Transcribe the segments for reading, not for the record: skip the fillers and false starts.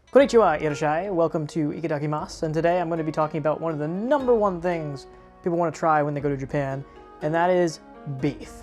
Konnichiwa, irashai. Welcome to Ikadakimasu, and today I'm going to be talking about one of the #1 things people want to try when they go to Japan, and that is beef.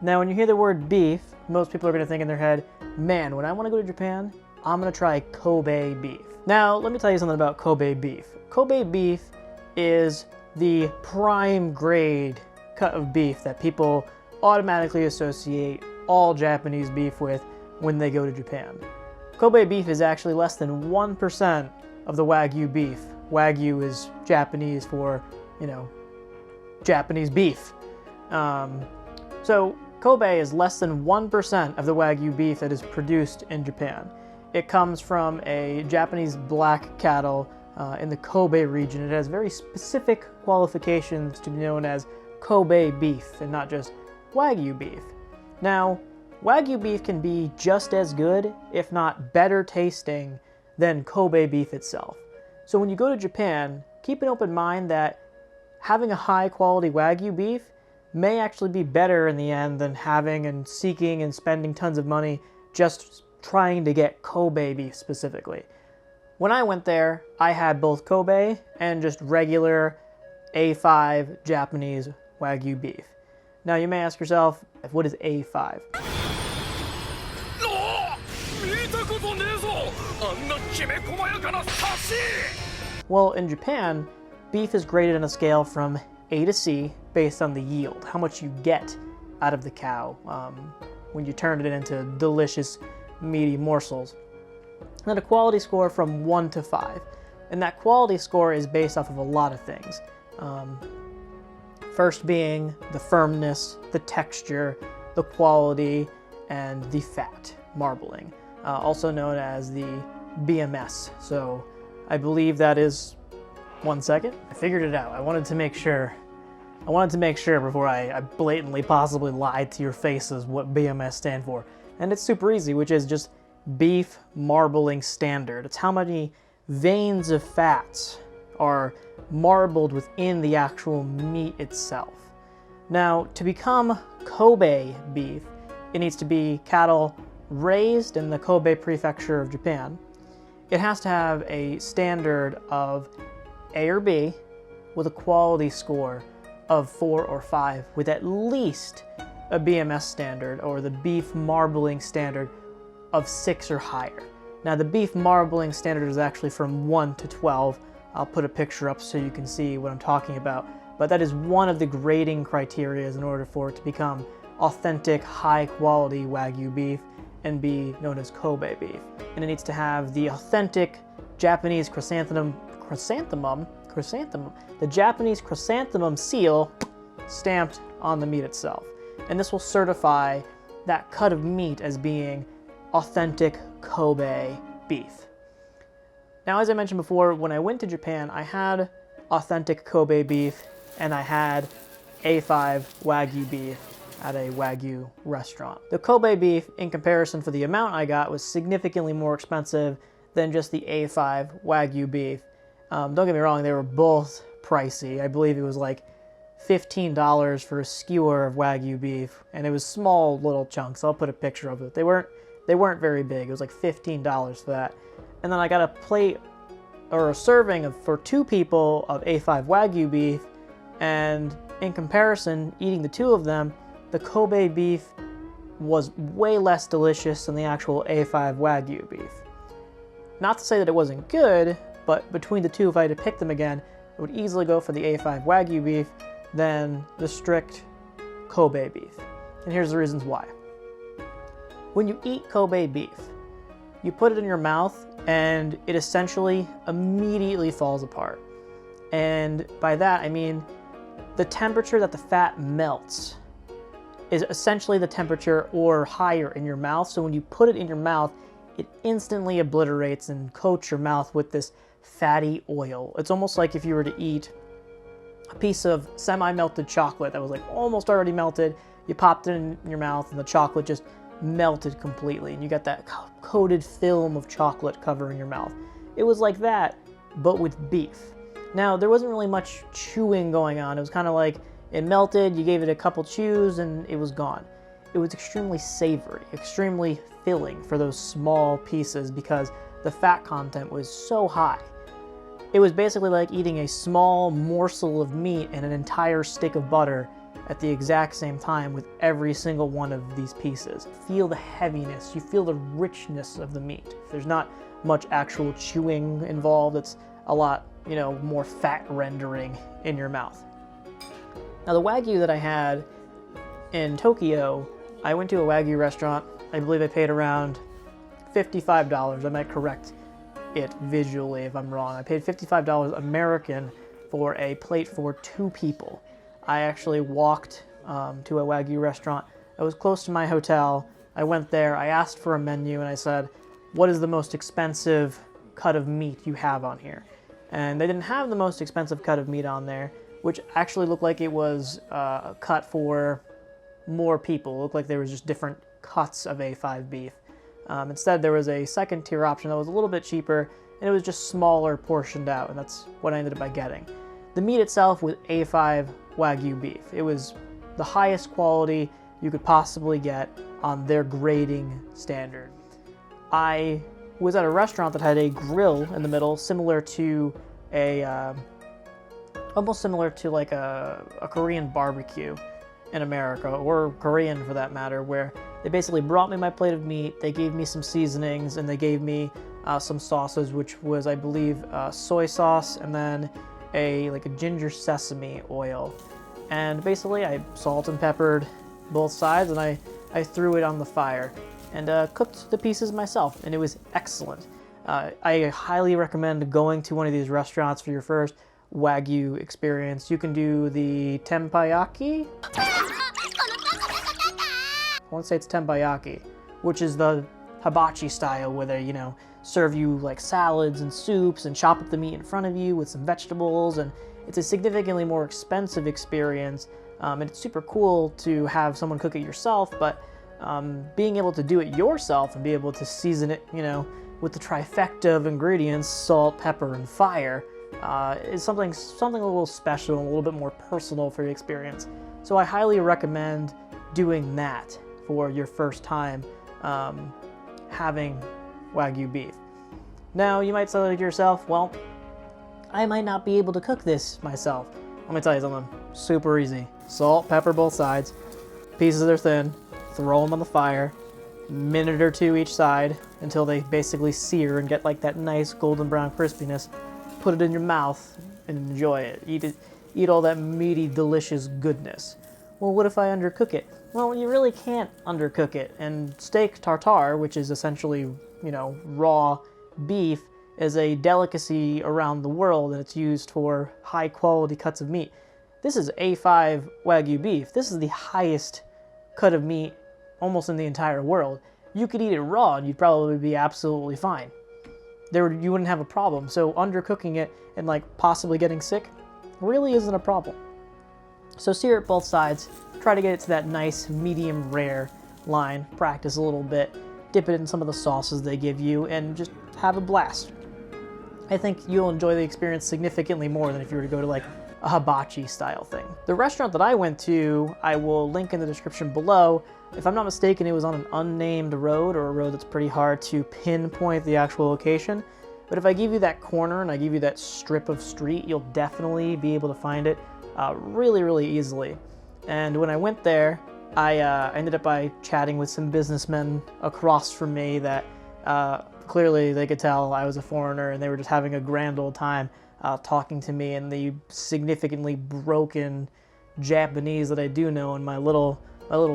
Now, when you hear the word beef, most people are going to think in their head, man, when I want to go to Japan, I'm going to try Kobe beef. Now, let me tell you something about Kobe beef. Kobe beef is the prime grade cut of beef that people automatically associate all Japanese beef with when they go to Japan. Kobe beef is actually less than 1% of the Wagyu beef. Wagyu is Japanese for, Japanese beef. So Kobe is less than 1% of the Wagyu beef that is produced in Japan. It comes from a Japanese black cattle in the Kobe region. It has very specific qualifications to be known as Kobe beef and not just Wagyu beef. Now, Wagyu beef can be just as good, if not better tasting, than Kobe beef itself. So when you go to Japan, keep an open mind that having a high quality Wagyu beef may actually be better in the end than having and seeking and spending tons of money just trying to get Kobe beef specifically. When I went there, I had both Kobe and just regular A5 Japanese Wagyu beef. Now you may ask yourself, what is A5? Well, in Japan, beef is graded on a scale from A to C based on the yield, how much you get out of the cow when you turn it into delicious, meaty morsels. And then a quality score from 1 to 5. And that quality score is based off of a lot of things. First being the firmness, the texture, the quality, and the fat, marbling, also known as the BMS. So I believe that is, 1 second, I figured it out. I wanted to make sure before I blatantly possibly lied to your faces what BMS stand for. And it's super easy, which is just beef marbling standard. It's how many veins of fats are marbled within the actual meat itself. Now, to become Kobe beef, it needs to be cattle raised in the Kobe prefecture of Japan. It has to have a standard of A or B with a quality score of 4 or 5 with at least a BMS standard or the beef marbling standard of 6 or higher. Now the beef marbling standard is actually from 1 to 12. I'll put a picture up so you can see what I'm talking about. But that is one of the grading criteria in order for it to become authentic, high quality Wagyu beef and be known as Kobe beef. And it needs to have the authentic Japanese chrysanthemum, the Japanese chrysanthemum seal stamped on the meat itself. And this will certify that cut of meat as being authentic Kobe beef. Now, as I mentioned before, when I went to Japan, I had authentic Kobe beef and I had A5 Wagyu beef at a Wagyu restaurant. The Kobe beef, in comparison for the amount I got, was significantly more expensive than just the A5 Wagyu beef. Don't get me wrong, they were both pricey. I believe it was like $15 for a skewer of Wagyu beef, and it was small little chunks. I'll put a picture of it. They weren't very big. It was like $15 for that. And then I got a plate or a serving for 2 people of A5 Wagyu beef, and in comparison, eating the 2 of them, the Kobe beef was way less delicious than the actual A5 Wagyu beef. Not to say that it wasn't good, but between the 2, if I had to pick them again, I would easily go for the A5 Wagyu beef than the strict Kobe beef. And here's the reasons why. When you eat Kobe beef, you put it in your mouth and it essentially immediately falls apart. And by that, I mean the temperature that the fat melts is essentially the temperature or higher in your mouth. So when you put it in your mouth, it instantly obliterates and coats your mouth with this fatty oil. It's almost like if you were to eat a piece of semi-melted chocolate that was like almost already melted, you popped it in your mouth and the chocolate just melted completely and you got that coated film of chocolate covering your mouth. It was like that, but with beef. Now, there wasn't really much chewing going on. It was kind of like it melted, you gave it a couple chews, and it was gone. It was extremely savory, extremely filling for those small pieces because the fat content was so high. It was basically like eating a small morsel of meat and an entire stick of butter at the exact same time with every single one of these pieces. Feel the heaviness, you feel the richness of the meat. There's not much actual chewing involved, it's a lot, more fat rendering in your mouth. Now the Wagyu that I had in Tokyo, I went to a Wagyu restaurant. I believe I paid around $55. I might correct it visually if I'm wrong. I paid $55 American for a plate for 2 people. I actually walked to a Wagyu restaurant. It was close to my hotel. I went there, I asked for a menu, and I said, what is the most expensive cut of meat you have on here? And they didn't have the most expensive cut of meat on there, which actually looked like it was cut for more people. It looked like there was just different cuts of A5 beef. Instead, there was a second tier option that was a little bit cheaper, and it was just smaller portioned out, and that's what I ended up by getting. The meat itself was A5 Wagyu beef. It was the highest quality you could possibly get on their grading standard. I was at a restaurant that had a grill in the middle, similar to almost similar to like a Korean barbecue in America, or Korean for that matter, where they basically brought me my plate of meat, they gave me some seasonings, and they gave me some sauces, which was, I believe, soy sauce, and then a ginger sesame oil. And basically I salt and peppered both sides, and I threw it on the fire and cooked the pieces myself, and it was excellent. I highly recommend going to one of these restaurants for your first Wagyu experience. You can do the tempayaki. I want to say it's tempayaki, which is the hibachi style, where they, serve you like salads and soups and chop up the meat in front of you with some vegetables, and it's a significantly more expensive experience. And it's super cool to have someone cook it yourself, but being able to do it yourself and be able to season it, with the trifecta of ingredients, salt, pepper, and fire, is something a little special and a little bit more personal for your experience. So I highly recommend doing that for your first time having Wagyu beef. Now, you might say to yourself, well, I might not be able to cook this myself. Let me tell you something, super easy. Salt, pepper both sides, pieces are thin, throw them on the fire, minute or 2 each side until they basically sear and get like that nice golden brown crispiness. Put it in your mouth and enjoy it. Eat all that meaty, delicious goodness. Well, what if I undercook it? Well, you really can't undercook it. And steak tartare, which is essentially, raw beef, is a delicacy around the world, and it's used for high quality cuts of meat. This is A5 Wagyu beef. This is the highest cut of meat almost in the entire world. You could eat it raw and you'd probably be absolutely fine. You wouldn't have a problem. So undercooking it and possibly getting sick really isn't a problem. So sear it both sides, try to get it to that nice medium rare line, practice a little bit, dip it in some of the sauces they give you, and just have a blast. I think you'll enjoy the experience significantly more than if you were to go to a hibachi style thing. The restaurant that I went to, I will link in the description below. If I'm not mistaken, it was on an unnamed road, or a road that's pretty hard to pinpoint the actual location. But if I give you that corner and I give you that strip of street, you'll definitely be able to find it really, really easily. And when I went there, I ended up by chatting with some businessmen across from me that clearly they could tell I was a foreigner, and they were just having a grand old time talking to me in the significantly broken Japanese that I do know in my little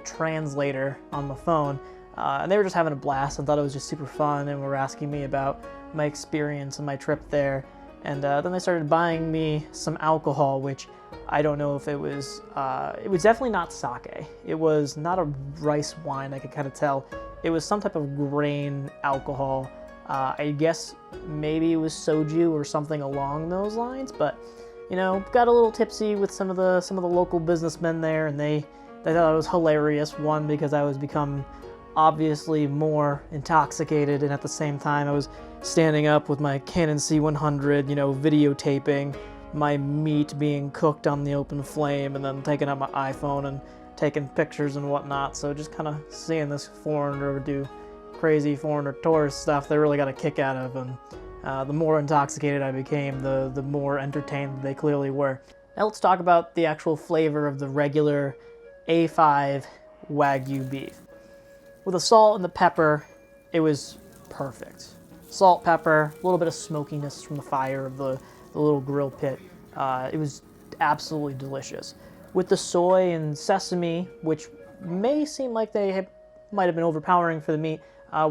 translator on the phone. And they were just having a blast and thought it was just super fun, and were asking me about my experience and my trip there. And then they started buying me some alcohol, which I don't know if it was definitely not sake. It was not a rice wine, I could kind of tell. It was some type of grain alcohol. I guess maybe it was soju or something along those lines, but got a little tipsy with some of the local businessmen there, and they thought it was hilarious. One, because I was become obviously more intoxicated, and at the same time I was standing up with my Canon C100, videotaping my meat being cooked on the open flame, and then taking out my iPhone and taking pictures and whatnot. So just kind of seeing this foreigner do crazy foreigner tourist stuff they really got a kick out of, and the more intoxicated I became, the more entertained they clearly were. Now let's talk about the actual flavor of the regular A5 Wagyu beef. With the salt and the pepper, it was perfect. Salt, pepper, a little bit of smokiness from the fire of the little grill pit. It was absolutely delicious. With the soy and sesame, which may seem like they might have been overpowering for the meat,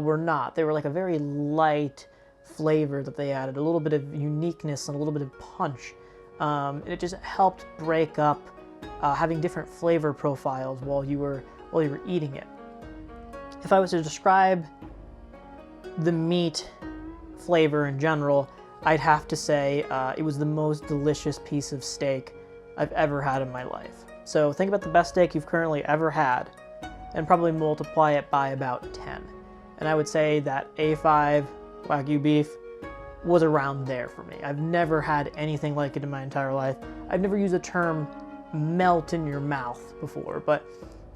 were not. They were like a very light flavor that they added, a little bit of uniqueness and a little bit of punch. And it just helped break up having different flavor profiles while you were eating it. If I was to describe the meat flavor in general, I'd have to say it was the most delicious piece of steak I've ever had in my life. So think about the best steak you've currently ever had and probably multiply it by about 10. And I would say that A5 Wagyu beef was around there for me. I've never had anything like it in my entire life. I've never used the term melt in your mouth before, but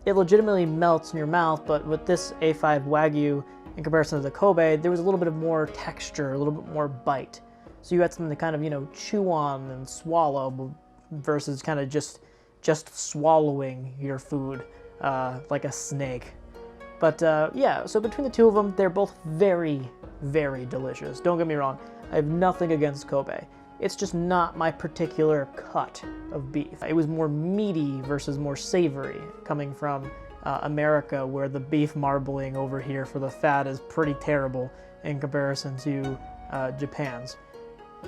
it legitimately melts in your mouth. But with this A5 Wagyu, in comparison to the Kobe, there was a little bit of more texture, a little bit more bite. So you had something to kind of, chew on and swallow versus kind of just swallowing your food like a snake. But yeah, so between the two of them, they're both very, very delicious. Don't get me wrong, I have nothing against Kobe. It's just not my particular cut of beef. It was more meaty versus more savory, coming from America, where the beef marbling over here for the fat is pretty terrible in comparison to Japan's.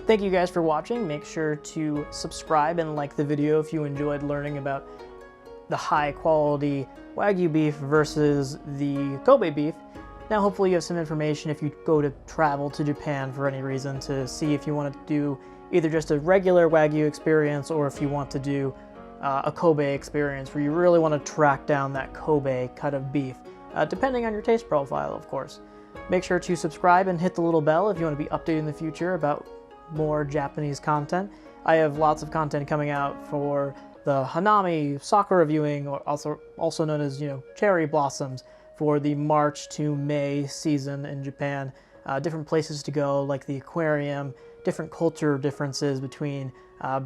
Thank you guys for watching. Make sure to subscribe and like the video if you enjoyed learning about the high quality Wagyu beef versus the Kobe beef. Now hopefully you have some information if you go to travel to Japan for any reason, to see if you want to do either just a regular Wagyu experience or if you want to do a Kobe experience where you really want to track down that Kobe cut of beef, depending on your taste profile, of course. Make sure to subscribe and hit the little bell if you want to be updated in the future about more Japanese content. I have lots of content coming out for the Hanami sake reviewing, or also known as cherry blossoms, for the March to May season in Japan. Different places to go, like the aquarium, different culture differences between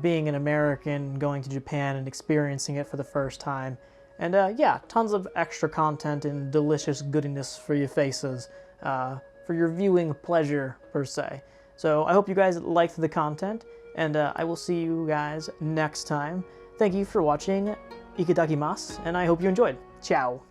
being an American, going to Japan, and experiencing it for the first time. And yeah, tons of extra content and delicious goodiness for your faces, for your viewing pleasure, per se. So I hope you guys liked the content, and I will see you guys next time. Thank you for watching, itadakimasu, and I hope you enjoyed. Ciao!